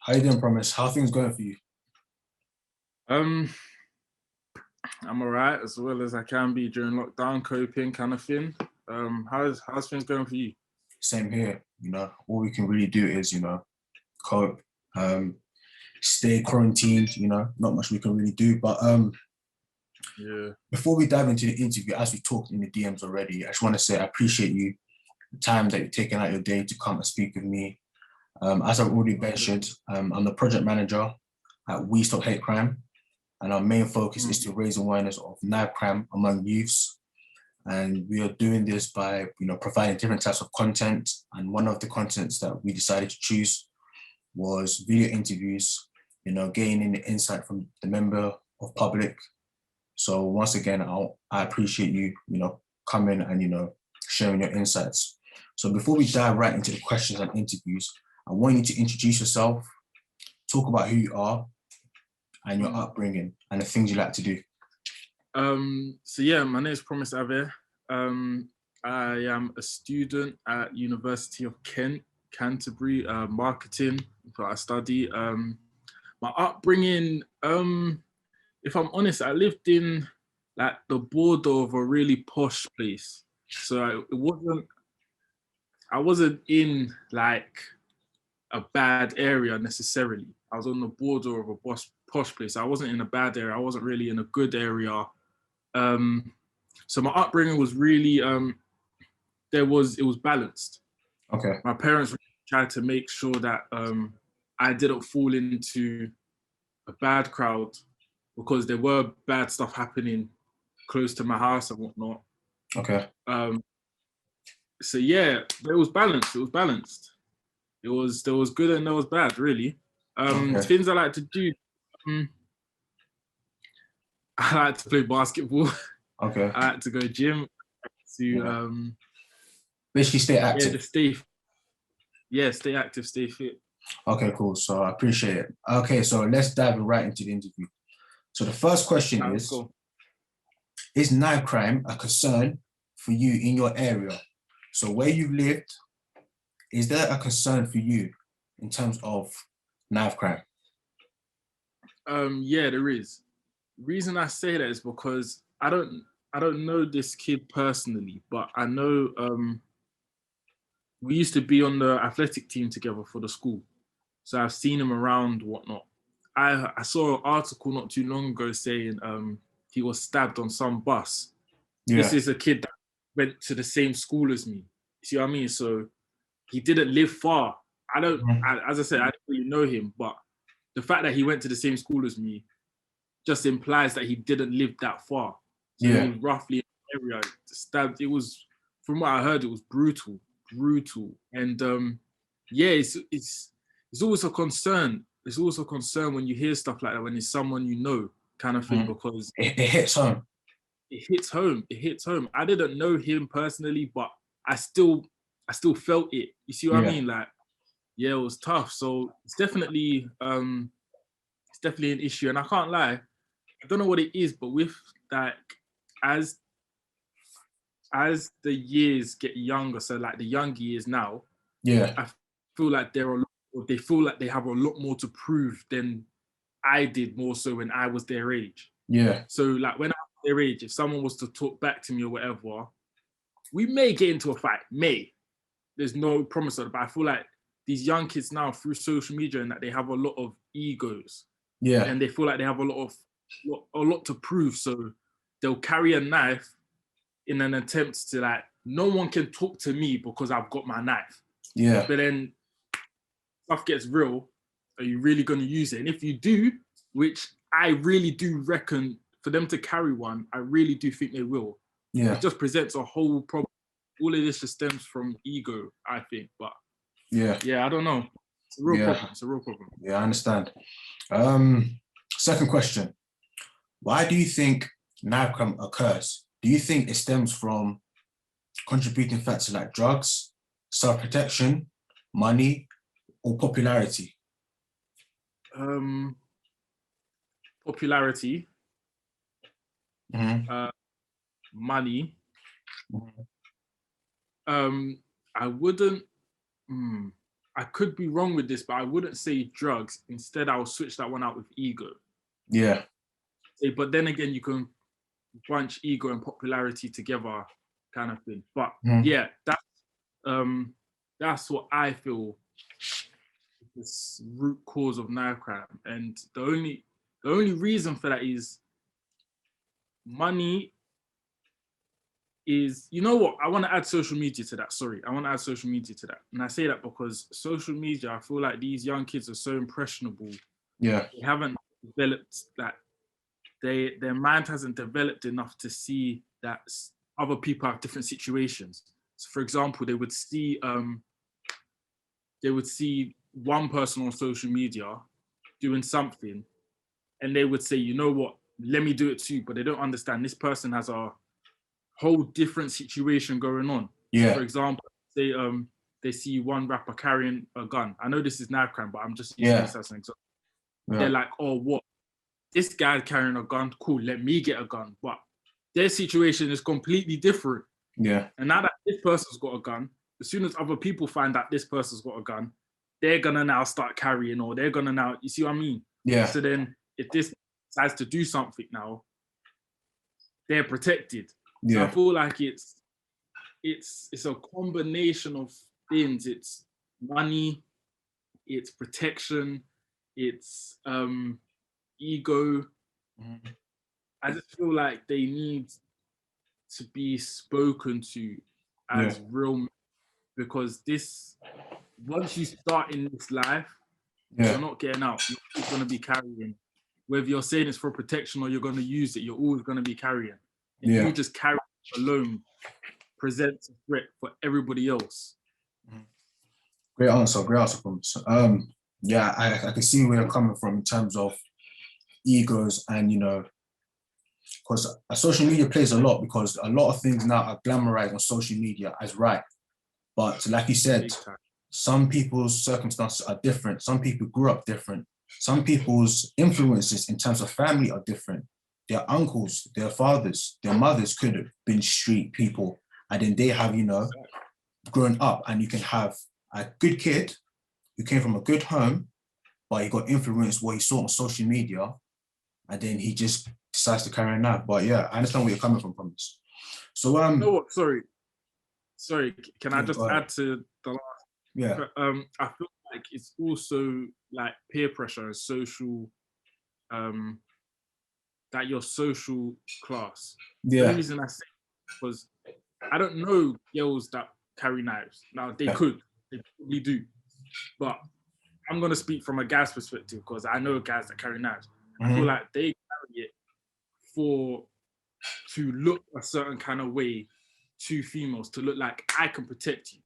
How you doing, Promise? How are things going for you? Um, I'm alright as well as I can be during lockdown, coping kind of thing. How's things going for you? Same here. All we can really do is, cope, um, stay quarantined, not much we can really do. But Yeah, before we dive into the interview, as we talked in the DMs already, I just want to say I appreciate you, the time that you've taken out your day to come and speak with me. As I've already mentioned, I'm the project manager at We Stop Hate Crime, and our main focus is to raise awareness of knife crime among youths. And we are doing this by providing different types of content. And one of the contents that we decided to choose was video interviews, gaining the insight from the member of public. So once again, I appreciate you, coming and sharing your insights. So before we dive right into the questions and interviews, I want you to introduce yourself, talk about who you are and your upbringing and the things you like to do. so yeah, my name is Promise Ave. I am a student at University of Kent, Canterbury, marketing. So I study. My upbringing, if I'm honest, I lived in like the border of a really posh place. So I wasn't in like a bad area necessarily. I was on the border of a posh place. I wasn't in a bad area. I wasn't really in a good area. So my upbringing was really it was balanced. Okay. My parents really tried to make sure that I didn't fall into a bad crowd because there were bad stuff happening close to my house and whatnot. Okay. So yeah, but it was balanced. It was balanced. There was good and there was bad, really. Okay. Things I like to do. I like to play basketball. Okay. I like to go gym. Basically stay active. Just stay active, stay fit. Okay, cool. So I appreciate it. Okay, so let's dive right into the interview. So the first question is knife crime a concern for you in your area? So where you've lived, is there a concern for you in terms of knife crime? Yeah, there is. Reason I say that is because I don't know this kid personally, but I know we used to be on the athletic team together for the school. So I've seen him around, whatnot. I saw an article not too long ago saying he was stabbed on some bus. Yeah. This is a kid that went to the same school as me. See what I mean? So he didn't live far. As I said, I didn't really know him, but the fact that he went to the same school as me just implies that he didn't live that far. So Yeah. he was roughly in the area stabbed. It was, from what I heard, it was brutal. And yeah, it's always a concern. It's always a concern when you hear stuff like that, when it's someone you know, kind of thing, because it hits home. It hits home. It hits home. I didn't know him personally, but I still felt it. You see what I mean? Like, yeah, it was tough. So it's definitely an issue. And I can't lie, I don't know what it is, but with like as the years get younger, so like the younger years now, I feel like they feel like they have a lot more to prove than I did, more so when I was their age. Yeah. So like when I was their age, if someone was to talk back to me or whatever, we may get into a fight. There's no promise of it, but I feel like these young kids now through social media and that they have a lot of egos. Yeah. And they feel like they have a lot to prove. So they'll carry a knife in an attempt to like, no one can talk to me because I've got my knife. Yeah. But then stuff gets real, are you really going to use it? And if you do, which I really do reckon for them to carry one, I really do think they will. Yeah. It just presents a whole problem. All of this just stems from ego, I think. But yeah, I don't know. It's a real problem. It's a real problem. Yeah, I understand. Second question. Why do you think knife crime occurs? Do you think it stems from contributing factors like drugs, self-protection, money, or popularity? Popularity, Mm-hmm. money. Mm-hmm. I wouldn't. I could be wrong with this, but I wouldn't say drugs. Instead, I will switch that one out with ego. Yeah. But then again, you can bunch ego and popularity together, kind of thing. But yeah, that's what I feel is the root cause of knife crime. And the only reason for that is money. Is, you know what, I want to add social media to that. Sorry, I want to add social media to that. And I say that because social media, I feel like these young kids are so impressionable. Yeah. They haven't developed that, their mind hasn't developed enough to see that other people have different situations. So for example, they would see one person on social media doing something, and they would say, you know what, let me do it too. But they don't understand this person has a whole different situation going on. Yeah. So for example, they see one rapper carrying a gun. I know this is knife crime, but I'm just using this as an example. Yeah. They're like, oh, what? This guy's carrying a gun. Cool, let me get a gun. But their situation is completely different. Yeah. And now that this person's got a gun, as soon as other people find out this person's got a gun, they're gonna now start carrying, or they're gonna now, you see what I mean? Yeah. So then if this decides to do something now, they're protected. Yeah. So I feel like it's a combination of things. It's money, it's protection, it's ego. I just feel like they need to be spoken to as real, because this, once you start in this life, you're not getting out. You're always going to be carrying. Whether you're saying it's for protection or you're going to use it, you're always going to be carrying. And you just carry it alone presents a threat for everybody else. Great answer, Promise. Yeah, I can see where you're coming from in terms of egos, and because social media plays a lot, because a lot of things now are glamorized on social media as right. But like you said, some people's circumstances are different. Some people grew up different. Some people's influences in terms of family are different. Their uncles, their fathers, their mothers could have been street people. And then they have, grown up, and you can have a good kid who came from a good home, but he got influenced what he saw on social media, and then he just decides to carry on that. But yeah, I understand where you're coming from this. So you know what? Sorry, can I just add to the last? Yeah. I feel like it's also like peer pressure and social, that your social class. Yeah. The only reason I say was I don't know girls that carry knives. Now they could, they probably do, but I'm gonna speak from a guy's perspective because I know guys that carry knives. I feel like they carry it to look a certain kind of way to females, to look like I can protect you.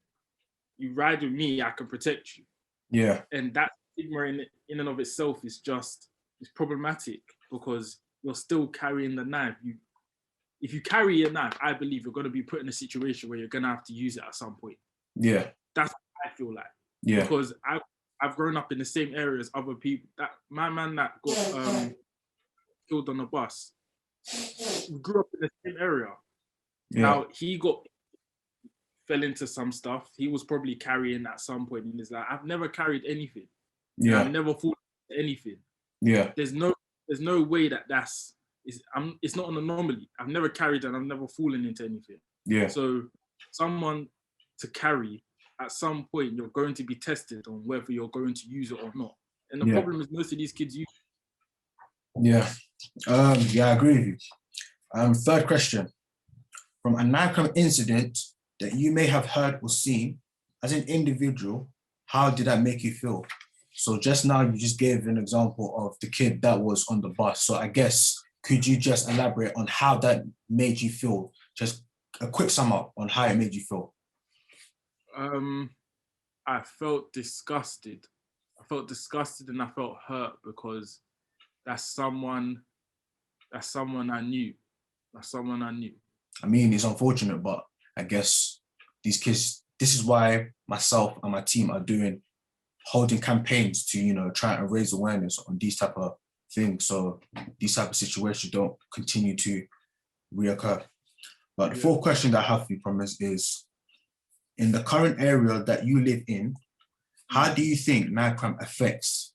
You ride with me, I can protect you. Yeah. And that stigma in and of itself is problematic, because you're still carrying the knife. If you carry a knife, I believe you're going to be put in a situation where you're going to have to use it at some point. Yeah. That's what I feel like. Yeah. Because I've grown up in the same area as other people. That my man that got killed on the bus, grew up in the same area. Yeah. Now he fell into some stuff. He was probably carrying at some point in his life. I've never carried anything. Yeah. I've never fallen into anything. Yeah. There's no way it's not an anomaly. I've never carried and I've never fallen into anything. Yeah. So someone to carry, at some point you're going to be tested on whether you're going to use it or not. And the problem is most of these kids use it. Yeah. Yeah, I agree with you. Third question. From a knife crime incident that you may have heard or seen, as an individual, how did that make you feel? So just now you just gave an example of the kid that was on the bus. So I guess, could you just elaborate on how that made you feel? Just a quick sum up on how it made you feel. I felt disgusted. And I felt hurt, because that's someone I knew. I mean, it's unfortunate, but I guess these kids, this is why myself and my team are holding campaigns to, try and raise awareness on these type of things, so these type of situations don't continue to reoccur. But the fourth question that I have for you, Promise, is in the current area that you live in, how do you think knife crime affects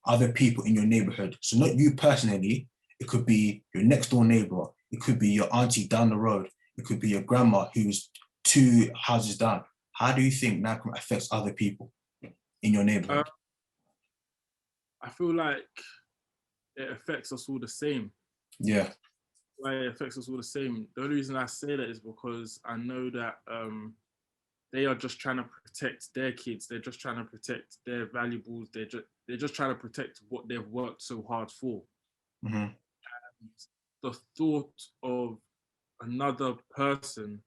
other people in your neighborhood? So not you personally, it could be your next door neighbor, it could be your auntie down the road, it could be your grandma who's 2 houses down. How do you think knife crime affects other people in your Uh, neighborhood? I feel like it affects us all the same. Yeah, Why it affects us all the same. The only reason I say that is because I know that they are just trying to protect their kids. They're just trying to protect their valuables. They're just trying to protect what they've worked so hard for. hmm The thought of another person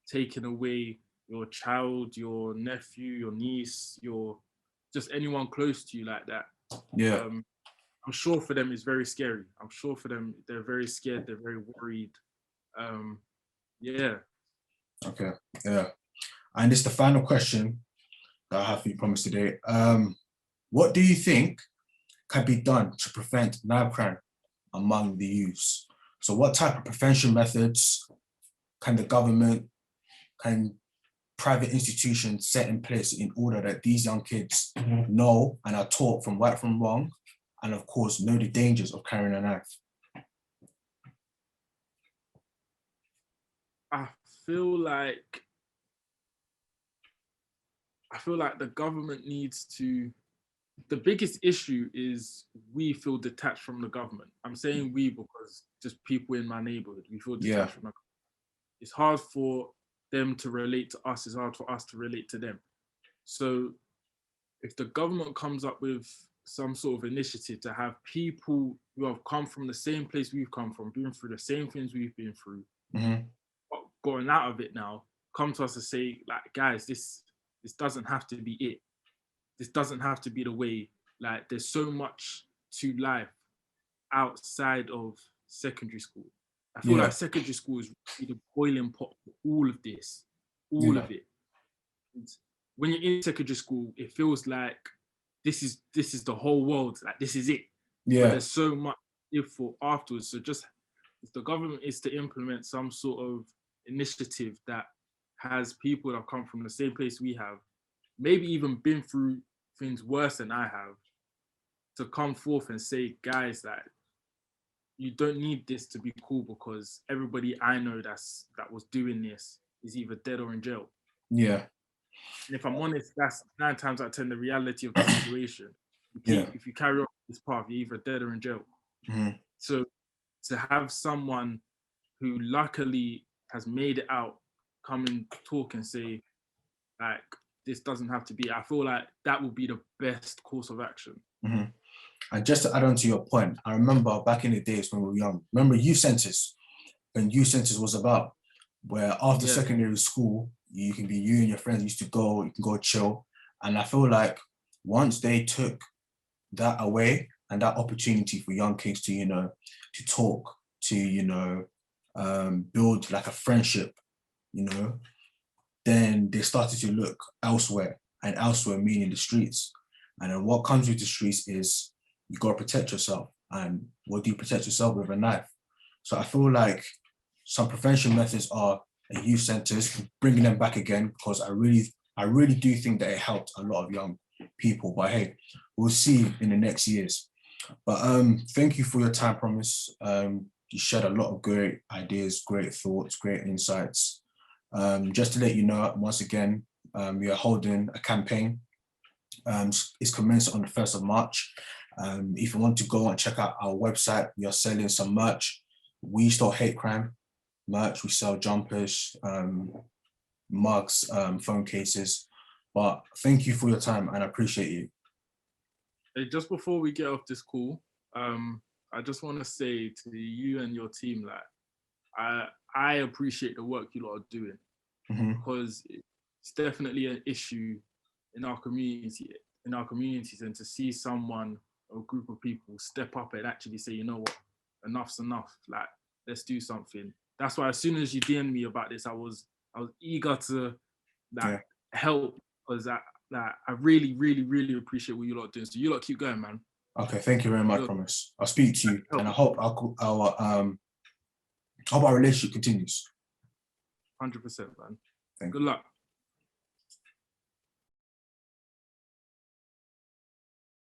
taking away your child, your nephew, your niece, your just anyone close to you like that. yeah, Um, I'm sure for them it's very scary. I'm sure for them they're very scared. They're very worried. Um, yeah. okay, yeah. And it's the final question that I have for you promised today. What do you think can be done to prevent knife crime among the youths? So what type of prevention methods can the government, can private institutions set in place in order that these young kids know and are taught from right from wrong, and of course know the dangers of carrying a knife? I feel like I feel like the government needs to. The biggest issue is we feel detached from the government. I'm saying we because just people in my neighborhood, we feel Yeah, detached from the government. It's hard for them to relate to us. It's hard for us to relate to them. So if the government comes up with some sort of initiative to have people who have come from the same place we've come from, been through the same things we've been through, hmm going out of it now, come to us and say, like, guys, this doesn't have to be it. This doesn't have to be the way. Like, there's so much to life outside of secondary school. I feel yeah, like secondary school is really the boiling pot for all of this, all yeah, of it. And when you're in secondary school, it feels like this is the whole world. Like this is it. But yeah, there's so much for afterwards. So just if the government is to implement some sort of initiative that has people that have come from the same place we have, maybe even been through things worse than I have, to come forth and say, guys, that you don't need this to be cool because everybody I know that was doing this is either dead or in jail. yeah, And if I'm honest, that's 9 times out of 10 the reality of the situation. yeah, If you carry on this path, you're either dead or in jail. mhm, So to have someone who luckily has made it out come and talk and say, like, this doesn't have to be, I feel like that would be the best course of action. mhm. And just to add on to your point, I remember back in the days when we were young, remember youth centers, when youth centers was about, where after Yeah. secondary school, you can be, you and your friends used to go, you can go chill. And I feel like once they took that away and that opportunity for young kids to, to talk, to, build like a friendship, you know, then they started to look elsewhere, and elsewhere meaning the streets. And then what comes with the streets is you got to protect yourself. And what do you protect yourself with? A knife. So I feel like some prevention methods are youth centers, bringing them back again, because I really do think that it helped a lot of young people. But hey, we'll see in the next years. But thank you for your time, Promise. You shared a lot of great ideas, great thoughts, great insights. Just to let you know, once again, we are holding a campaign. It's commenced on the 1st of March. If you want to go and check out our website, we are selling some merch. We Stop Hate Crime merch. We sell jumpers, mugs, phone cases. But thank you for your time, and I appreciate you. Hey, just before we get off this call, I just want to say to you and your team, like, I appreciate the work you lot are doing, Mhm. because it's definitely an issue in our communities, and to see someone or a group of people step up and actually say, you know what, enough's enough. Like, let's do something. That's why as soon as you DM'd me about this, I was eager to, like, Yeah. help, because I really, really, really appreciate what you lot are doing. So you lot keep going, man. Okay. Thank you very much, Look, Promise. I'll speak to you, help and I hope our relationship continues. 100%, man. Thank Good you. luck.